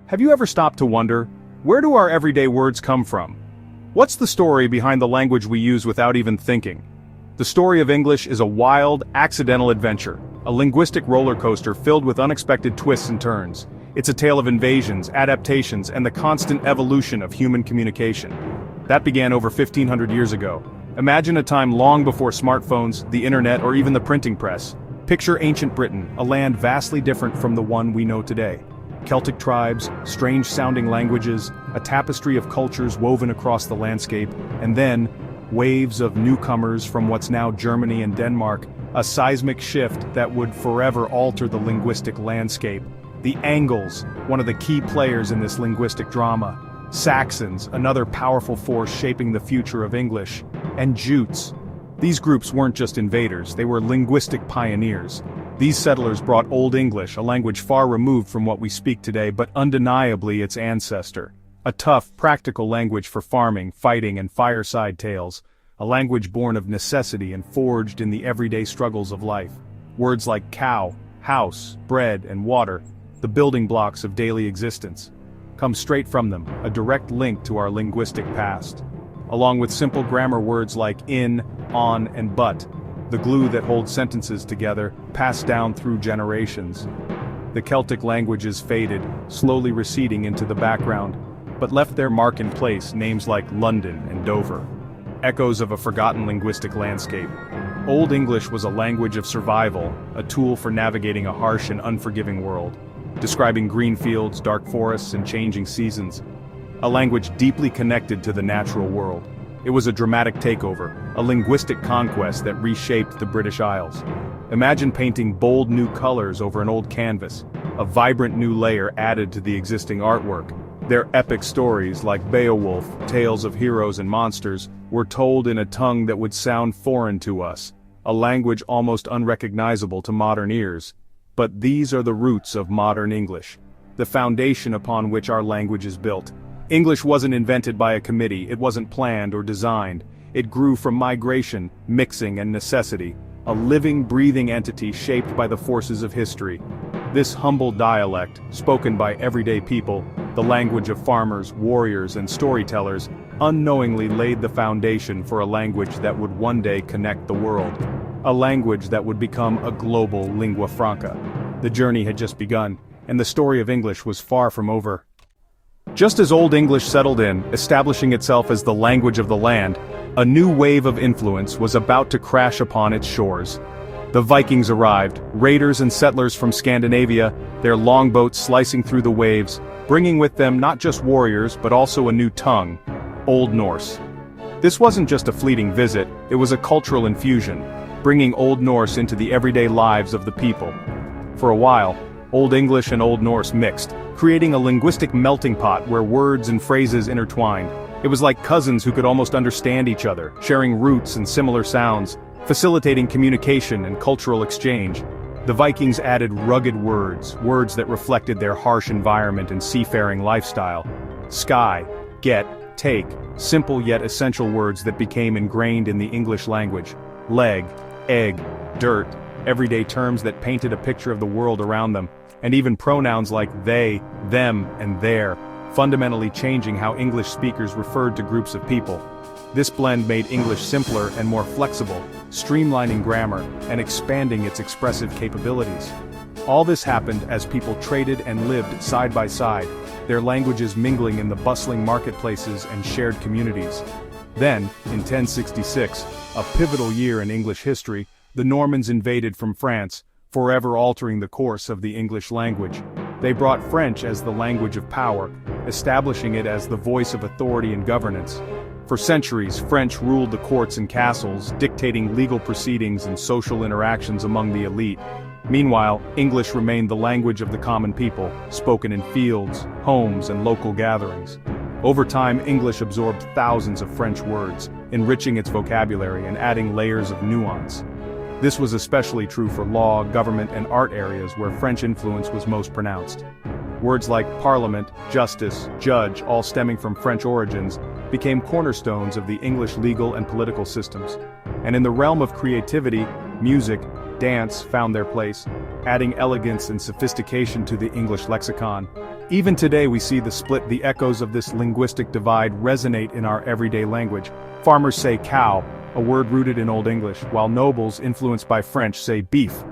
Have you ever stopped to wonder, where do our everyday words come from? What's the story behind the language we use without even thinking? The story of English is a wild, accidental adventure, a linguistic roller coaster filled with unexpected twists and turns. It's a tale of invasions, adaptations, and the constant evolution of human communication. That began over 1,500 years ago. Imagine a time long before smartphones, the internet, or even the printing press. Picture ancient Britain, a land vastly different from the one we know today. Celtic tribes, strange-sounding languages, a tapestry of cultures woven across the landscape, and then, waves of newcomers from what's now Germany and Denmark, a seismic shift that would forever alter the linguistic landscape. The Angles, one of the key players in this linguistic drama. Saxons, another powerful force shaping the future of English. And Jutes. These groups weren't just invaders, they were linguistic pioneers. These settlers brought Old English, a language far removed from what we speak today but undeniably its ancestor. A tough, practical language for farming, fighting, and fireside tales. A language born of necessity and forged in the everyday struggles of life. Words like cow, house, bread, and water, the building blocks of daily existence, come straight from them, a direct link to our linguistic past. Along with simple grammar words like in, on, and but, the glue that holds sentences together, passed down through generations. The Celtic languages faded, slowly receding into the background, but left their mark in place names like London and Dover. Echoes of a forgotten linguistic landscape. Old English was a language of survival, a tool for navigating a harsh and unforgiving world, describing green fields, dark forests, and changing seasons. A language deeply connected to the natural world. It was a dramatic takeover, a linguistic conquest that reshaped the British Isles. Imagine painting bold new colors over an old canvas, a vibrant new layer added to the existing artwork. Their epic stories, like Beowulf, tales of heroes and monsters, were told in a tongue that would sound foreign to us, a language almost unrecognizable to modern ears. But these are the roots of modern English, the foundation upon which our language is built. English wasn't invented by a committee, it wasn't planned or designed. It grew from migration, mixing, and necessity, a living, breathing entity shaped by the forces of history. This humble dialect, spoken by everyday people, the language of farmers, warriors, and storytellers, unknowingly laid the foundation for a language that would one day connect the world. A language that would become a global lingua franca. The journey had just begun, and the story of English was far from over. Just as Old English settled in, establishing itself as the language of the land, a new wave of influence was about to crash upon its shores. The Vikings arrived, raiders and settlers from Scandinavia, their longboats slicing through the waves, bringing with them not just warriors but also a new tongue, Old Norse. This wasn't just a fleeting visit, it was a cultural infusion, bringing Old Norse into the everyday lives of the people. For a while, Old English and Old Norse mixed, creating a linguistic melting pot where words and phrases intertwined. It was like cousins who could almost understand each other, sharing roots and similar sounds, facilitating communication and cultural exchange. The Vikings added rugged words that reflected their harsh environment and seafaring lifestyle. Sky, get, take, simple yet essential words that became ingrained in the English language. Leg, egg, dirt, everyday terms that painted a picture of the world around them. And even pronouns like they, them, and their, fundamentally changing how English speakers referred to groups of people. This blend made English simpler and more flexible, streamlining grammar and expanding its expressive capabilities. All this happened as people traded and lived side by side, their languages mingling in the bustling marketplaces and shared communities. Then, in 1066, a pivotal year in English history, the Normans invaded from France, forever altering the course of the English language. They brought French as the language of power, establishing it as the voice of authority and governance. For centuries, French ruled the courts and castles, dictating legal proceedings and social interactions among the elite. Meanwhile, English remained the language of the common people, spoken in fields, homes, and local gatherings. Over time, English absorbed thousands of French words, enriching its vocabulary and adding layers of nuance. This was especially true for law, government, and art areas where French influence was most pronounced. Words like parliament, justice, judge, all stemming from French origins, became cornerstones of the English legal and political systems. And in the realm of creativity, music, dance found their place, adding elegance and sophistication to the English lexicon. Even today we see the echoes of this linguistic divide resonate in our everyday language. Farmers say cow, a word rooted in Old English, while nobles influenced by French say beef.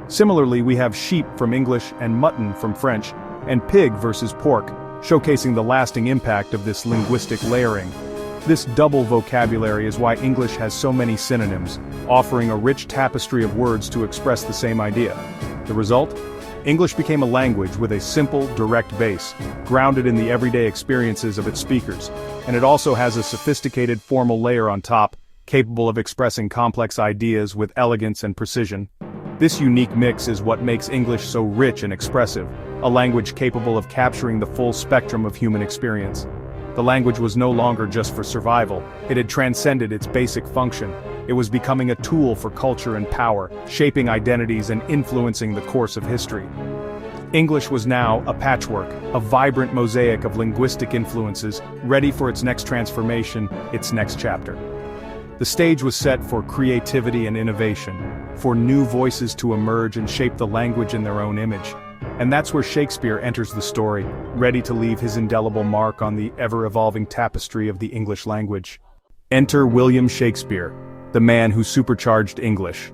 Similarly, we have sheep from English and mutton from French, and pig versus pork, showcasing the lasting impact of this linguistic layering. This double vocabulary is why English has so many synonyms, offering a rich tapestry of words to express the same idea. The result? English became a language with a simple, direct base, grounded in the everyday experiences of its speakers, and it also has a sophisticated formal layer on top, capable of expressing complex ideas with elegance and precision. This unique mix is what makes English so rich and expressive, a language capable of capturing the full spectrum of human experience. The language was no longer just for survival, it had transcended its basic function. It was becoming a tool for culture and power, shaping identities and influencing the course of history. English was now a patchwork, a vibrant mosaic of linguistic influences, ready for its next transformation, its next chapter. The stage was set for creativity and innovation, for new voices to emerge and shape the language in their own image. And that's where Shakespeare enters the story, ready to leave his indelible mark on the ever-evolving tapestry of the English language. Enter William Shakespeare, the man who supercharged English.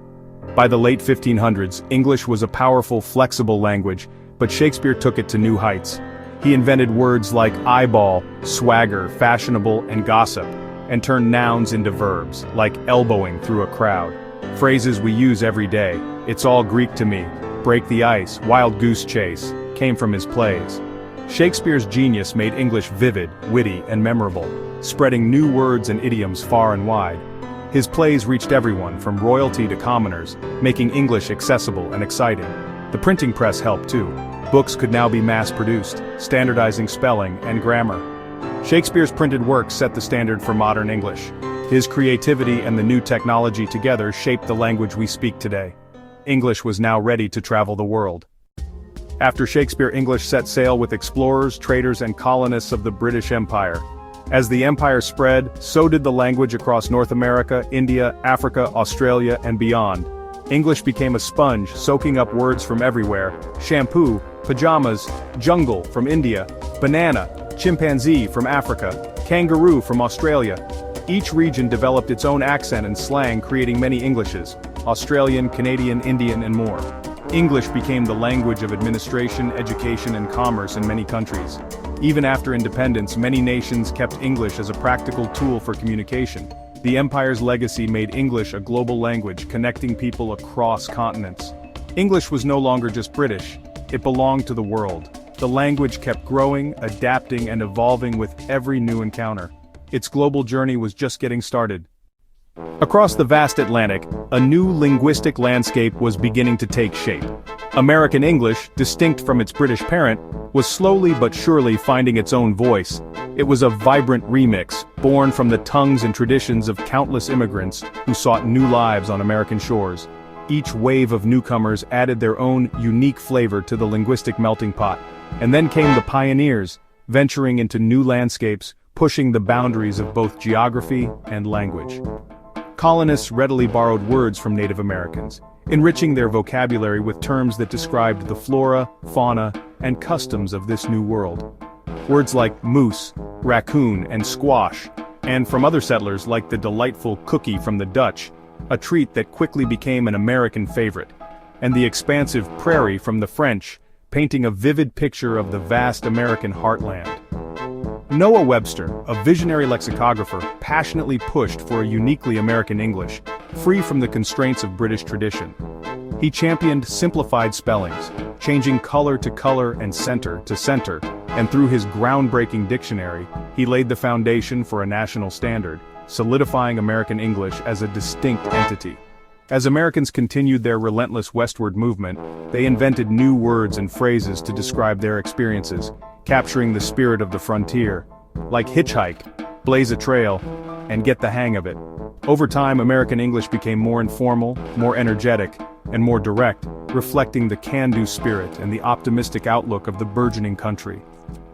By the late 1500s, English was a powerful, flexible language, but Shakespeare took it to new heights. He invented words like eyeball, swagger, fashionable, and gossip, and turned nouns into verbs, like elbowing through a crowd. Phrases we use every day, "It's all Greek to me," "break the ice," "wild goose chase," came from his plays. Shakespeare's genius made English vivid, witty, and memorable, spreading new words and idioms far and wide. His plays reached everyone, from royalty to commoners, making English accessible and exciting. The printing press helped too. Books could now be mass-produced, standardizing spelling and grammar. Shakespeare's printed works set the standard for modern English. His creativity and the new technology together shaped the language we speak today. English was now ready to travel the world. After Shakespeare, English set sail with explorers, traders, and colonists of the British Empire. As the empire spread, so did the language across North America, India, Africa, Australia, and beyond. English became a sponge, soaking up words from everywhere: shampoo, pajamas, jungle from India, banana, chimpanzee from Africa, kangaroo from Australia. Each region developed its own accent and slang, creating many Englishes: Australian, Canadian, Indian, and more. English became the language of administration, education, and commerce in many countries. Even after independence, many nations kept English as a practical tool for communication. The empire's legacy made English a global language, connecting people across continents. English was no longer just British, it belonged to the world. The language kept growing, adapting, and evolving with every new encounter. Its global journey was just getting started. Across the vast Atlantic, a new linguistic landscape was beginning to take shape. American English, distinct from its British parent, was slowly but surely finding its own voice. It was a vibrant remix, born from the tongues and traditions of countless immigrants who sought new lives on American shores. Each wave of newcomers added their own unique flavor to the linguistic melting pot. And then came the pioneers, venturing into new landscapes, pushing the boundaries of both geography and language. Colonists readily borrowed words from Native Americans, enriching their vocabulary with terms that described the flora, fauna, and customs of this new world. Words like moose, raccoon, and squash, and from other settlers like the delightful cookie from the Dutch, a treat that quickly became an American favorite, and the expansive prairie from the French, painting a vivid picture of the vast American heartland. Noah Webster, a visionary lexicographer, passionately pushed for a uniquely American English, free from the constraints of British tradition. He championed simplified spellings, changing color to color and center to center, and through his groundbreaking dictionary, he laid the foundation for a national standard, solidifying American English as a distinct entity. As Americans continued their relentless westward movement, they invented new words and phrases to describe their experiences, capturing the spirit of the frontier, like hitchhike, blaze a trail, and get the hang of it. Over time, American English became more informal, more energetic, and more direct, reflecting the can-do spirit and the optimistic outlook of the burgeoning country.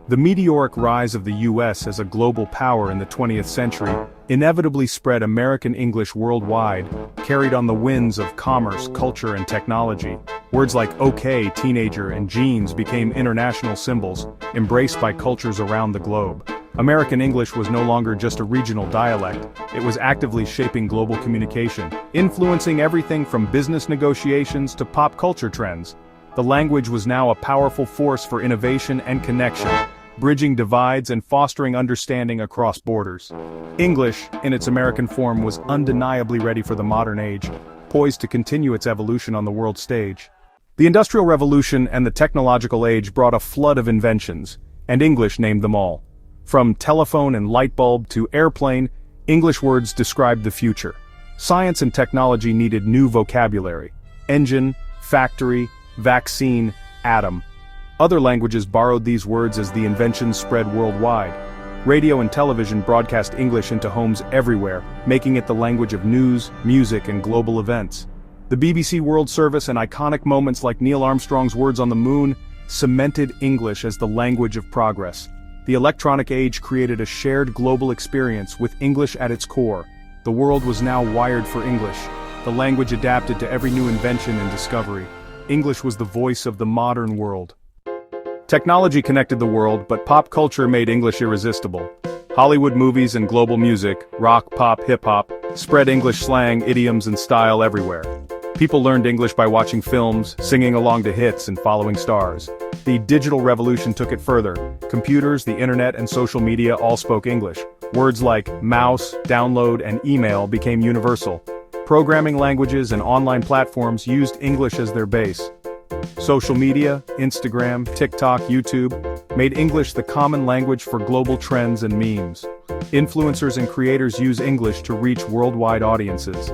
The meteoric rise of the U.S. as a global power in the 20th century inevitably spread American English worldwide, carried on the winds of commerce, culture, and technology. Words like okay, teenager, and jeans became international symbols, embraced by cultures around the globe. American English was no longer just a regional dialect, it was actively shaping global communication, influencing everything from business negotiations to pop culture trends. The language was now a powerful force for innovation and connection, bridging divides and fostering understanding across borders. English, in its American form, was undeniably ready for the modern age, poised to continue its evolution on the world stage. The Industrial Revolution and the technological age brought a flood of inventions, and English named them all. From telephone and light bulb to airplane, English words described the future. Science and technology needed new vocabulary: engine, factory, vaccine, atom. Other languages borrowed these words as the inventions spread worldwide. Radio and television broadcast English into homes everywhere, making it the language of news, music, and global events. The BBC World Service and iconic moments like Neil Armstrong's words on the moon cemented English as the language of progress. The electronic age created a shared global experience with English at its core. The world was now wired for English. The language adapted to every new invention and discovery. English was the voice of the modern world. Technology connected the world, but pop culture made English irresistible. Hollywood movies and global music, rock, pop, hip-hop, spread English slang, idioms, and style everywhere. People learned English by watching films, singing along to hits, and following stars. The digital revolution took it further. Computers, the internet, and social media all spoke English. Words like mouse, download, and email became universal. Programming languages and online platforms used English as their base. Social media, Instagram, TikTok, YouTube, made English the common language for global trends and memes. Influencers and creators use English to reach worldwide audiences.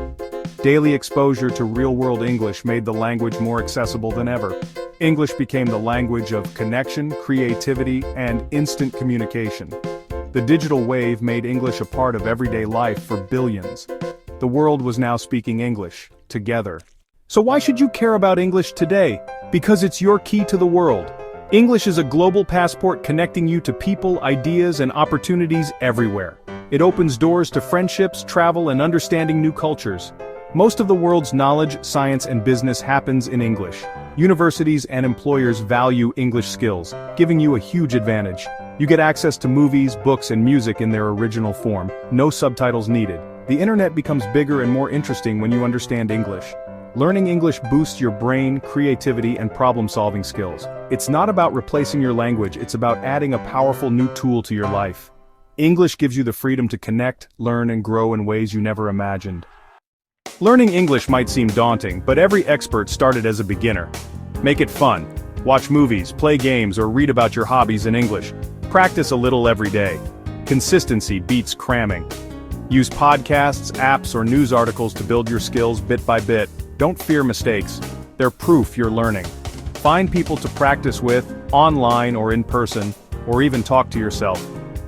Daily exposure to real-world English made the language more accessible than ever. English became the language of connection, creativity, and instant communication. The digital wave made English a part of everyday life for billions. The world was now speaking English, together. So why should you care about English today? Because it's your key to the world. English is a global passport connecting you to people, ideas, and opportunities everywhere. It opens doors to friendships, travel, and understanding new cultures. Most of the world's knowledge, science, and business happens in English. Universities and employers value English skills, giving you a huge advantage. You get access to movies, books, and music in their original form, no subtitles needed. The internet becomes bigger and more interesting when you understand English. Learning English boosts your brain, creativity, and problem-solving skills. It's not about replacing your language, it's about adding a powerful new tool to your life. English gives you the freedom to connect, learn, and grow in ways you never imagined. Learning English might seem daunting, but every expert started as a beginner. Make it fun. Watch movies, play games, or read about your hobbies in English. Practice a little every day. Consistency beats cramming. Use podcasts, apps, or news articles to build your skills bit by bit. Don't fear mistakes. They're proof you're learning. Find people to practice with, online or in person, or even talk to yourself.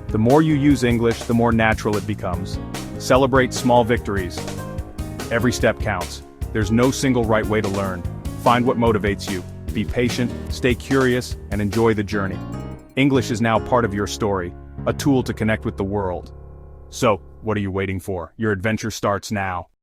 The more you use English, the more natural it becomes. Celebrate small victories. Every step counts. There's no single right way to learn. Find what motivates you. Be patient, stay curious, and enjoy the journey. English is now part of your story, a tool to connect with the world. So, what are you waiting for? Your adventure starts now.